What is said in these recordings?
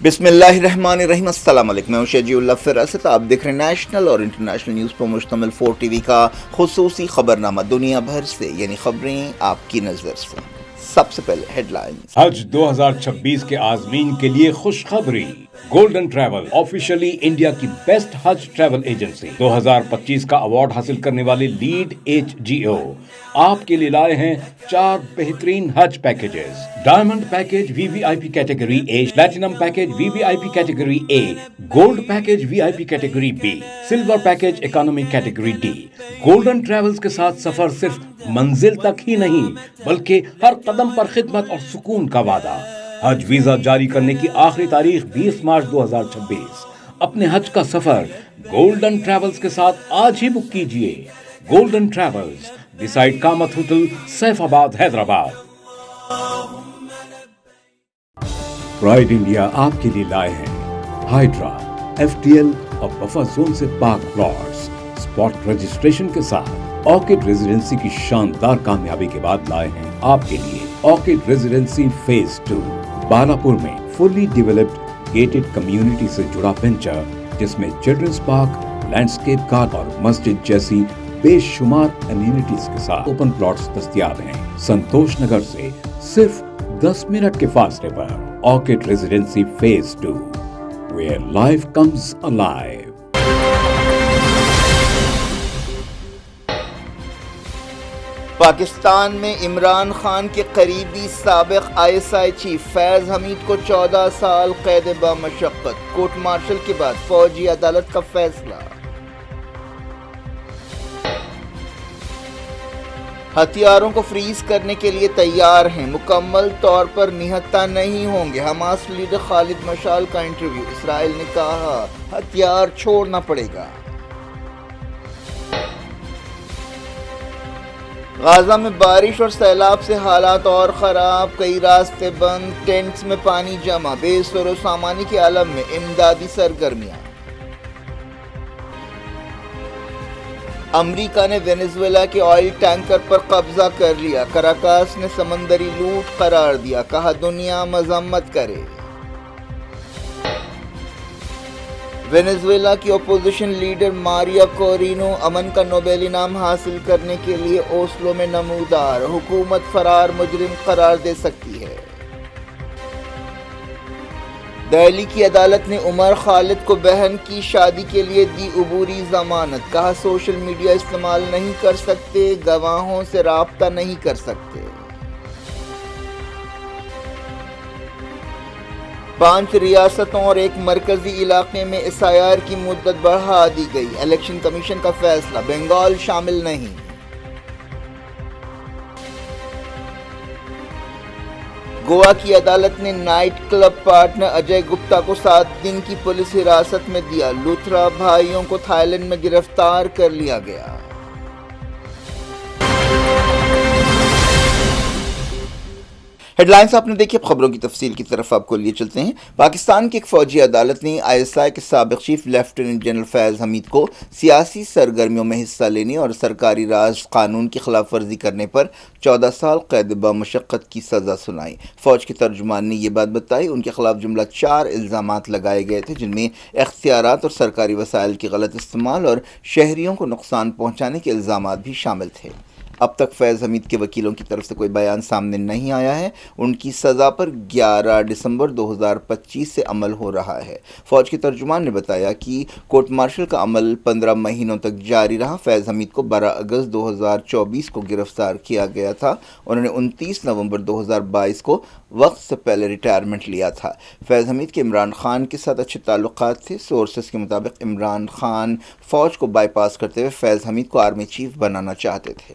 بسم اللہ الرحمن الرحیم، السلام علیکم، میں ہوں شجی اللہ فراست۔ آپ دیکھ رہے ہیں نیشنل اور انٹرنیشنل نیوز پر مشتمل 4 ٹی وی کا خصوصی خبرنامہ دنیا بھر سے، یعنی خبریں آپ کی نظر سے۔ سب سے پہلے ہیڈ لائنز۔ حج 2026 کے عازمین کے لیے خوشخبری۔ گولڈن ٹریول آفیشلی انڈیا کی بیسٹ حج ٹریول ایجنسی 2025 کا ایوارڈ حاصل کرنے والے لیڈ HGO آپ کے لیے لائے ہیں 4 بہترین Hajj packages. Diamond package VVIP category A، platinum package VVIP category A، gold package VIP category B، silver package economy category D۔ Golden Travels کے ساتھ سفر صرف منزل تک ہی نہیں بلکہ ہر قدم پر خدمت اور سکون کا وعدہ۔ حج ویزا جاری کرنے کی آخری تاریخ 20 مارچ 2026۔ اپنے حج کا سفر گولڈن ٹریولز کے ساتھ آج ہی بک کیجئے۔ Golden Travels, beside Kamat hotel, Saifabad, Hyderabad. Pride India آپ کے لیے لائے ہیں ہائیڈرا FTL اور بفر زون سے پاک پلاٹس اسپاٹ رجسٹریشن کے ساتھ۔ آرکڈ ریزیڈنسی کی شاندار کامیابی کے بعد لائے ہیں آپ کے لیے آرکڈ ریزیڈنسی فیز 2 بالاپور میں، فلی ڈیولپڈ گیٹڈ کمیونٹی سے جڑا وینچر جس میں چلڈرنز پارک، لینڈسکیپ گارڈن اور مسجد جیسی بے شمار امینٹیز کے ساتھ اوپن پلاٹس دستیاب ہیں۔ سنتوش نگر سے صرف 10 منٹ کے فاصلے پر Orchid Residency phase 2 where life comes alive۔ Pakistan میں عمران خان کے قریبی سابق ISI چیف فیض حمید کو 14 سال قید بامشقت، کورٹ مارشل کے بعد فوجی عدالت کا فیصلہ۔ ہتھیاروں کو فریز کرنے کے لیے تیار ہیں، مکمل طور پر نہتہ نہیں ہوں گے۔ حماس لیڈر خالد مشعل کا انٹرویو، اسرائیل نے کہا ہتھیار چھوڑنا پڑے گا۔ غزہ میں بارش اور سیلاب سے حالات اور خراب، کئی راستے بند، ٹینٹس میں پانی جمع، بے سر و سامانی کے عالم میں امدادی سرگرمیاں۔ امریکہ نے وینزویلا کے آئل ٹینکر پر قبضہ کر لیا، کراکاس نے سمندری لوٹ قرار دیا، کہا دنیا مذمت کرے۔ وینزویلا کی اپوزیشن لیڈر ماریا کورینو امن کا نوبیل انعام حاصل کرنے کے لیے اوسلو میں نمودار، حکومت فرار مجرم قرار دے سکتی ہے۔ دہلی کی عدالت نے عمر خالد کو بہن کی شادی کے لیے دی عبوری ضمانت، کہا سوشل میڈیا استعمال نہیں کر سکتے، گواہوں سے رابطہ نہیں کر سکتے۔ 5 ریاستوں اور 1 مرکزی علاقے میں SIR کی مدت بڑھا دی گئی، الیکشن کمیشن کا فیصلہ، بنگال شامل نہیں۔ گوا کی عدالت نے نائٹ کلب پارٹنر اجے گپتا کو 7 دن کی پولیس حراست میں دیا، لوتھرا بھائیوں کو تھائی لینڈ میں گرفتار کر لیا گیا۔ ہیڈ لائنز آپ نے دیکھی، اب خبروں کی تفصیل کی طرف آپ کو لیے چلتے ہیں۔ پاکستان کی ایک فوجی عدالت نے ISI کے سابق چیف لیفٹیننٹ جنرل فیض حمید کو سیاسی سرگرمیوں میں حصہ لینے اور سرکاری راز قانون کی خلاف ورزی کرنے پر 14 سال قید بامشقت کی سزا سنائی۔ فوج کے ترجمان نے یہ بات بتائی، ان کے خلاف جملہ 4 الزامات لگائے گئے تھے، جن میں اختیارات اور سرکاری وسائل کی غلط استعمال اور شہریوں کو نقصان پہنچانے کے الزامات بھی شامل تھے۔ اب تک فیض حمید کے وکیلوں کی طرف سے کوئی بیان سامنے نہیں آیا ہے۔ ان کی سزا پر 11 دسمبر 2025 سے عمل ہو رہا ہے۔ فوج کے ترجمان نے بتایا کہ کورٹ مارشل کا عمل 15 مہینوں تک جاری رہا۔ فیض حمید کو 12 اگست 2024 کو گرفتار کیا گیا تھا۔ انہوں نے 29 نومبر 2022 کو وقت سے پہلے ریٹائرمنٹ لیا تھا۔ فیض حمید کے عمران خان کے ساتھ اچھے تعلقات تھے۔ سورسز کے مطابق عمران خان فوج کو بائی پاس کرتے ہوئے فیض حمید کو آرمی چیف بنانا چاہتے تھے۔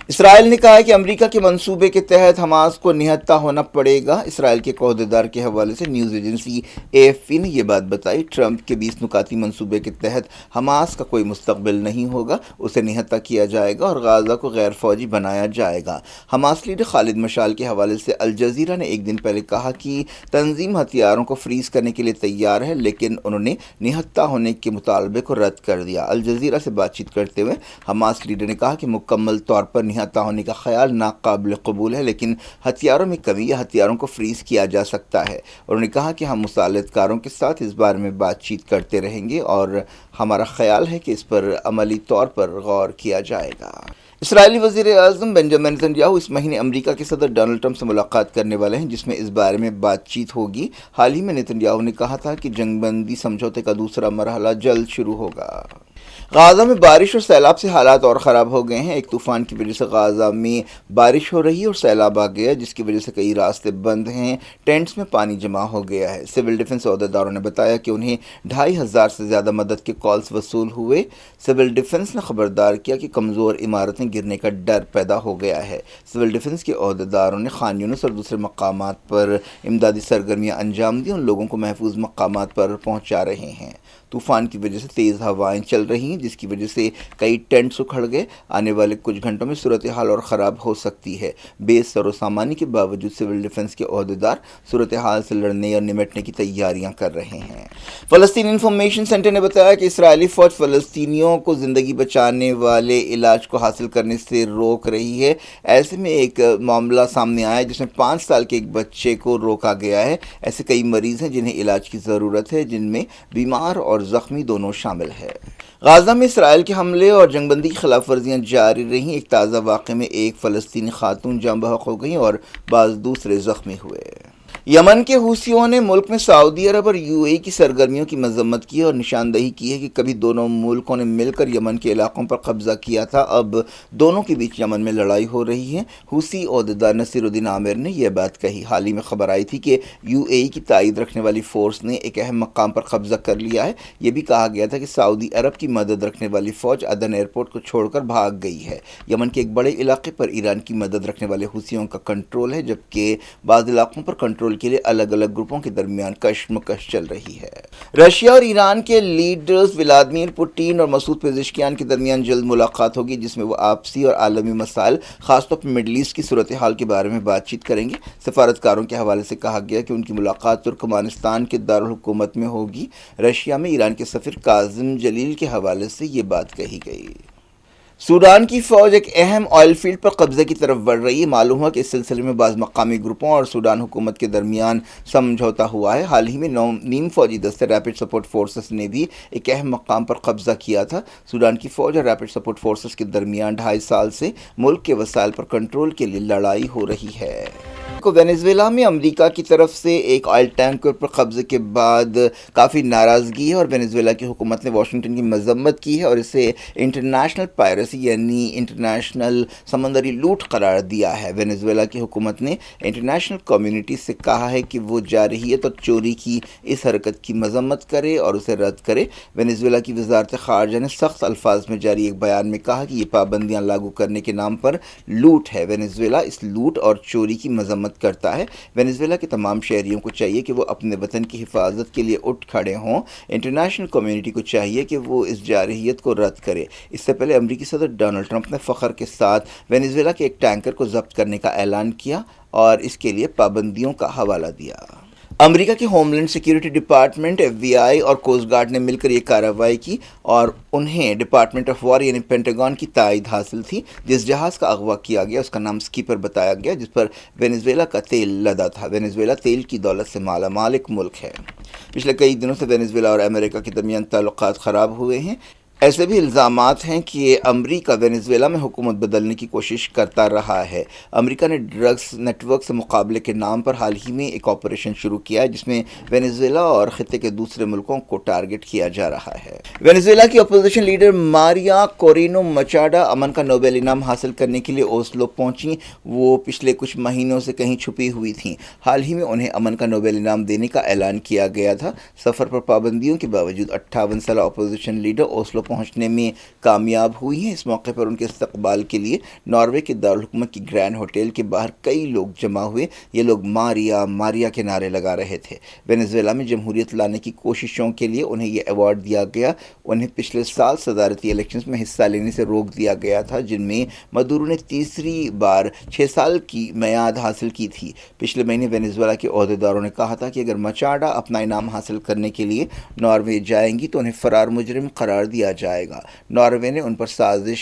اسرائیل نے کہا ہے کہ امریکہ کے منصوبے کے تحت حماس کو نہتہ ہونا پڑے گا۔ اسرائیل کے ایک عہدیدار کے حوالے سے نیوز ایجنسی AFP نے یہ بات بتائی۔ ٹرمپ کے 20 نکاتی منصوبے کے تحت حماس کا کوئی مستقبل نہیں ہوگا، اسے نہتہ کیا جائے گا اور غزہ کو غیر فوجی بنایا جائے گا۔ حماس لیڈر خالد مشعل کے حوالے سے الجزیرہ نے ایک دن پہلے کہا کہ تنظیم ہتھیاروں کو فریز کرنے کے لیے تیار ہے، لیکن انہوں نے نہتہ ہونے کے مطالبے کو رد کر دیا۔ الجزیرہ سے بات چیت کرتے ہوئے حماس لیڈر نے کہا کہ مکمل طور پر نہادہ ہونے کا خیال ناقابل قبول ہے، لیکن ہتھیاروں میں کمی یا ہتھیاروں کو فریز کیا جا سکتا ہے۔ انہوں نے کہا کہ ہم مصالحت کاروں کے ساتھ اس بارے میں بات چیت کرتے رہیں گے اور ہمارا خیال ہے کہ اس پر عملی طور پر غور کیا جائے گا۔ اسرائیلی وزیر اعظم بنجامن نتنیاہو اس مہینے امریکہ کے صدر ڈونلڈ ٹرمپ سے ملاقات کرنے والے ہیں، جس میں اس بارے میں بات چیت ہوگی۔ حال ہی میں نتنیاہو نے کہا تھا کہ جنگ بندی سمجھوتے کا دوسرا مرحلہ جلد شروع ہوگا۔ غازہ میں بارش اور سیلاب سے حالات اور خراب ہو گئے ہیں۔ ایک طوفان کی وجہ سے غازہ میں بارش ہو رہی ہے اور سیلاب آ گیا، جس کی وجہ سے کئی راستے بند ہیں، ٹینٹس میں پانی جمع ہو گیا ہے۔ سول ڈیفنس عہدیداروں نے بتایا کہ انہیں 2500 سے زیادہ مدد کے کالز وصول ہوئے۔ سول ڈیفنس نے خبردار کیا کہ کمزور عمارتیں گرنے کا ڈر پیدا ہو گیا ہے۔ سول ڈیفنس کے عہدیداروں نے خان یونس اور دوسرے مقامات پر امدادی سرگرمیاں انجام دی، ان لوگوں کو محفوظ مقامات پر پہنچا رہے ہیں۔ طوفان کی وجہ سے تیز ہوائیں چل رہی ہیں، جس کی وجہ سے کئی ٹینٹس اکھڑ گئے۔ آنے والے کچھ گھنٹوں میں صورتحال اور خراب ہو سکتی ہے۔ بے سر و سامانی کے باوجود سول ڈیفنس کے عہدیدار صورتحال سے لڑنے اور نمٹنے کی تیاریاں کر رہے ہیں۔ فلسطین انفارمیشن سینٹر نے بتایا کہ اسرائیلی فوج فلسطینیوں کو زندگی بچانے والے علاج کو حاصل کرنے سے روک رہی ہے۔ ایسے میں ایک معاملہ سامنے آیا جس میں 5 سال کے ایک بچے کو روکا گیا ہے۔ ایسے کئی مریض ہیں جنہیں علاج کی ضرورت ہے، جن میں بیمار اور زخمی دونوں شامل ہے۔ غازہ میں اسرائیل کے حملے اور جنگ بندی کی خلاف ورزیاں جاری رہیں۔ ایک تازہ واقعے میں ایک فلسطینی خاتون جاں بحق ہو گئیں اور بعض دوسرے زخمی ہوئے۔ یمن کے حوثیوں نے ملک میں سعودی عرب اور یو اے کی سرگرمیوں کی مذمت کی اور نشاندہی کی ہے کہ کبھی دونوں ملکوں نے مل کر یمن کے علاقوں پر قبضہ کیا تھا، اب دونوں کے بیچ یمن میں لڑائی ہو رہی ہے۔ حوثی عہدیدار نصیر الدین عامر نے یہ بات کہی۔ حال ہی میں خبر آئی تھی کہ یو اے کی تائید رکھنے والی فورس نے ایک اہم مقام پر قبضہ کر لیا ہے۔ یہ بھی کہا گیا تھا کہ سعودی عرب کی مدد رکھنے والی فوج عدن ایئرپورٹ کو چھوڑ کر بھاگ گئی ہے۔ یمن کے ایک بڑے علاقے پر ایران کی مدد رکھنے والے حوثیوں کا کنٹرول ہے، جبکہ بعض علاقوں پر کنٹرول کے لیے الگ الگ گروپوں کے درمیان کشمکش چل رہی ہے۔ رشیا اور ایران کے لیڈرز ولادیمیر پوٹین اور مسعود پزشکیان کے درمیان جلد ملاقات ہوگی، جس میں وہ آپسی اور عالمی مسائل، خاص طور پر مڈل ایسٹ کی صورتحال کے بارے میں بات چیت کریں گے۔ سفارتکاروں کے حوالے سے کہا گیا کہ ان کی ملاقات ترکمانستان کے دارالحکومت میں ہوگی۔ رشیا میں ایران کے سفیر کاظم جلیل کے حوالے سے یہ بات کہی گئی۔ سوڈان کی فوج ایک اہم آئل فیلڈ پر قبضے کی طرف بڑھ رہی ہے۔ معلوم ہوا کہ اس سلسلے میں بعض مقامی گروپوں اور سوڈان حکومت کے درمیان سمجھوتا ہوا ہے۔ حال ہی میں نیم فوجی دستے ریپڈ سپورٹ فورسز نے بھی ایک اہم مقام پر قبضہ کیا تھا۔ سوڈان کی فوج اور ریپڈ سپورٹ فورسز کے درمیان 2.5 سال سے ملک کے وسائل پر کنٹرول کے لیے لڑائی ہو رہی ہے۔ وینزویلا میں امریکہ کی طرف سے ایک آئل ٹینکر پر قبضے کے بعد کافی ناراضگی ہے اور وینزویلا کی حکومت نے واشنگٹن کی مذمت کی ہے اور اسے انٹرنیشنل پائریسی یعنی انٹرنیشنل سمندری لوٹ قرار دیا ہے۔ وینزویلا کی حکومت نے انٹرنیشنل کمیونٹی سے کہا ہے کہ وہ جارحیت اور چوری کی اس حرکت کی مذمت کرے اور اسے رد کرے۔ وینزویلا کی وزارت خارجہ نے سخت الفاظ میں جاری ایک بیان میں کہا کہ یہ پابندیاں لاگو کرنے کے نام پر لوٹ ہے۔ وینزویلا اس لوٹ اور چوری کی مذمت کرتا ہے۔ وینزویلا کے تمام شہریوں کو چاہیے کہ وہ اپنے وطن کی حفاظت کے لیے اٹھ کھڑے ہوں۔ انٹرنیشنل کمیونٹی کو چاہیے کہ وہ اس جارحیت کو رد کرے۔ اس سے پہلے امریکی صدر ڈونلڈ ٹرمپ نے فخر کے ساتھ وینزویلا کے ایک ٹینکر کو ضبط کرنے کا اعلان کیا اور اس کے لیے پابندیوں کا حوالہ دیا۔ امریکہ کے homeland security department FBI اور کوسٹ گارڈ نے مل کر یہ کارروائی کی اور انہیں ڈپارٹمنٹ آف وار یعنی پینٹاگون کی تائید حاصل تھی۔ جس جہاز کا اغوا کیا گیا اس کا نام اسکیپر بتایا گیا، جس پر وینزویلا کا تیل لدا تھا۔ وینزویلا تیل کی دولت سے مالا مال ایک ملک ہے۔ پچھلے کئی دنوں سے وینزویلا اور امریکہ کے درمیان تعلقات خراب ہوئے ہیں۔ ایسے بھی الزامات ہیں کہ امریکہ وینزویلا میں حکومت بدلنے کی کوشش کرتا رہا ہے۔ امریکہ نے ڈرگز نیٹ ورک سے مقابلے کے نام پر حال ہی میں ایک آپریشن شروع کیا ہے، جس میں وینزویلا اور خطے کے دوسرے ملکوں کو ٹارگٹ کیا جا رہا ہے۔ وینزویلا کی اپوزیشن لیڈر ماریا کورینو مچاڈا امن کا نوبل انعام حاصل کرنے کے لیے اوسلو پہنچیں۔ وہ پچھلے کچھ مہینوں سے کہیں چھپی ہوئی تھیں۔ حال ہی میں انہیں امن کا نوبل انعام دینے کا اعلان کیا گیا تھا۔ سفر پر پابندیوں کے باوجود 58 سالہ اپوزیشن لیڈر اوسلو پہنچنے میں کامیاب ہوئی ہیں۔ اس موقع پر ان کے استقبال کے لیے ناروے کے دارالحکومت کی گرینڈ ہوٹل کے باہر کئی لوگ جمع ہوئے۔ یہ لوگ ماریا کے نعرے لگا رہے تھے۔ وینزویلا میں جمہوریت لانے کی کوششوں کے لیے انہیں یہ ایوارڈ دیا گیا۔ انہیں پچھلے سال صدارتی الیکشنز میں حصہ لینے سے روک دیا گیا تھا، جن میں مدورو نے تیسری بار 6 سال کی میعاد حاصل کی تھی۔ پچھلے مہینے وینزویلا کے عہدیداروں نے کہا تھا کہ اگر مچاڈا اپنا انعام حاصل کرنے کے لیے ناروے جائیں گی تو انہیں فرار مجرم قرار دیا جائے گا۔ ناروے نے ان پر سازش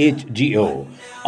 HGO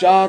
4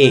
A,